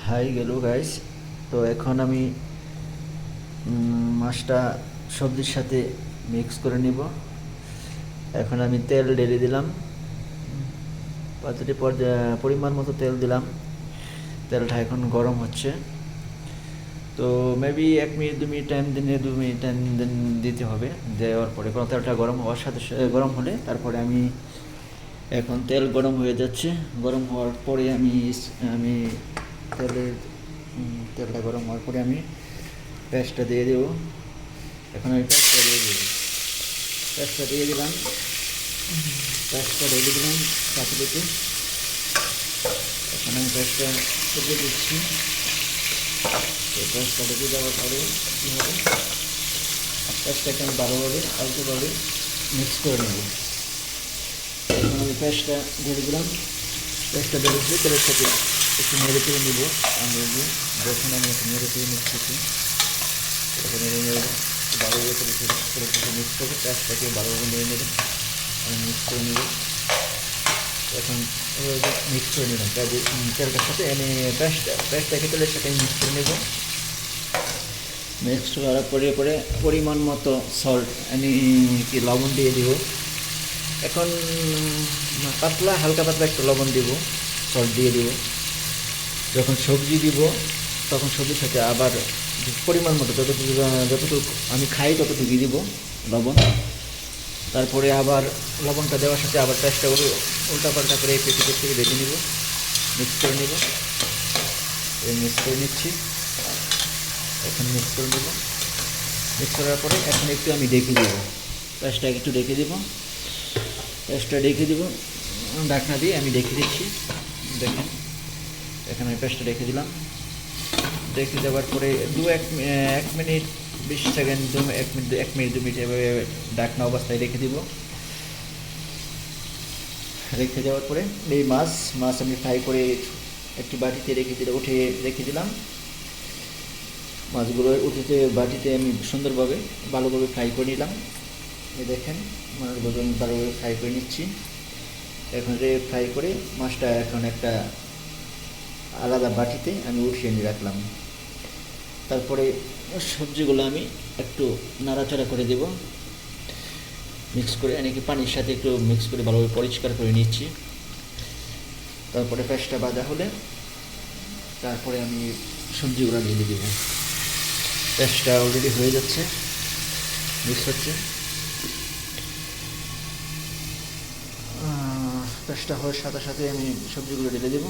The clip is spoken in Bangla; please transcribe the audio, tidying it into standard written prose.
হাই গেলো গাইস। তো এখন আমি মাছটা সবজির সাথে মিক্স করে নিব। এখন আমি তেল ঢেলে দিলাম, পাত্রটি পরিমাণ মতো তেল দিলাম। তেলটা এখন গরম হচ্ছে। তো মেবি 1 মিনিট 2 মিনিট টাইম দিনে 2 মিনিট টাইম দিতে হবে। দেওয়ার পরে তেলটা গরম হওয়ার সাথে গরম হলে তারপরে আমি এখন তেল গরম হয়ে যাচ্ছে। গরম হওয়ার পরে আমি আমি তেলের তেলটা গরম হওয়ার পরে আমি পেঁয়াজটা দিয়ে দেবো। এখন আমি পেঁয়াজটা দিয়ে দিলাম। পেঁয়াজটা ঢেলে দিলাম পাতিলেতে। এখন আমি পেঁয়াজটা ঢেলে দিচ্ছি। তো পেঁয়াজটা ঢেলে দেওয়ার পরে কী হবে, পেঁয়াজটাকে আমি ভালোভাবে আলতোভাবে মিক্স করে নেব। এখন আমি পেঁয়াজটা ঢেলে দিলাম। পেঁয়াজটা ঢেলে দিয়ে তেলের সাথে একটু নেড়ে চেড়ে নিব। আমি যখন আমি একটু নেড়ে চেড়ে নিচ্ছি, তখন নেড়ে নেড়ে ভালোভাবে তেলের সাথে মিক্স করবো। পেঁয়াজটাকে ভালোভাবে নেড়ে নেবে, আমি মিক্স করে নেব। এখন মিক্স করে নিলাম তেলটার সাথে এনে পেঁয়াজটাকে তেলের সাথে মিক্স করে নেব। মিক্স করার পরে পরিমাণ মতো সল্ট আমি কি লবণ দিয়ে দিব। এখন হালকা পাতলা একটু লবণ দিব, সল্ট দিয়ে দিব। যখন সবজি দিব তখন সবজির সাথে আবার পরিমাণ মতো যতটুকু আমি খাই ততটুকু দিব লবণ। তারপরে আবার লবণটা দেওয়ার সাথে আবার পেঁয়াজটা উল্টাপাল্টা করে পেঁচে থেকে ভেজে নিব, মিক্স করে নিব। মিক্স করে নিচ্ছি, এখন মিক্স করে নেব। মিক্স করার পরে এখন একটু আমি ডেকে দেবো, পেঁয়াজটা একটু ডেকে দেবো। পেঁয়াজটা ডেকে দেবো, ঢাকনা দিয়ে আমি ডেকে দিচ্ছি। দেখেন এখন আমি পেঁয়াজটা ডেকে দিলাম। ডেকে দেওয়ার পরে এক মিনিট 20 সেকেন্ড 1 মিনিট 2 মিনিট এভাবে ঢাকনা অবস্থায় রেখে দিব। রেখে দেওয়ার পরে এই মাছ আমি ফ্রাই করে একটি বাটিতে রেখে দিলাম। মাছগুলো উঠেতে বাটিতে আমি সুন্দরভাবে ভালোভাবে ফ্রাই করে নিলাম। এই দেখেন মাছগুলো আমি ভালোভাবে ফ্রাই করে নিচ্ছি। এখন ফ্রাই করে মাছটা এখন একটা আলাদা বাটিতে আমি উঠিয়ে নিয়ে রাখলাম। তারপরে সবজিগুলো আমি একটু নাড়াচাড়া করে দেব, মিক্স করে এনেকি পানির সাথে একটু মিক্স করে ভালোভাবে পরিষ্কার করে নিচ্ছি। তারপরে পেঁয়াজটা ভাজা হলে তারপরে আমি সবজিগুলো ঢেলে দেব। পেঁয়াজটা অলরেডি হয়ে যাচ্ছে, মিক্স হচ্ছে। পেঁয়াজটা হওয়ার সাথে সাথে আমি সবজিগুলো ঢেলে দেবো।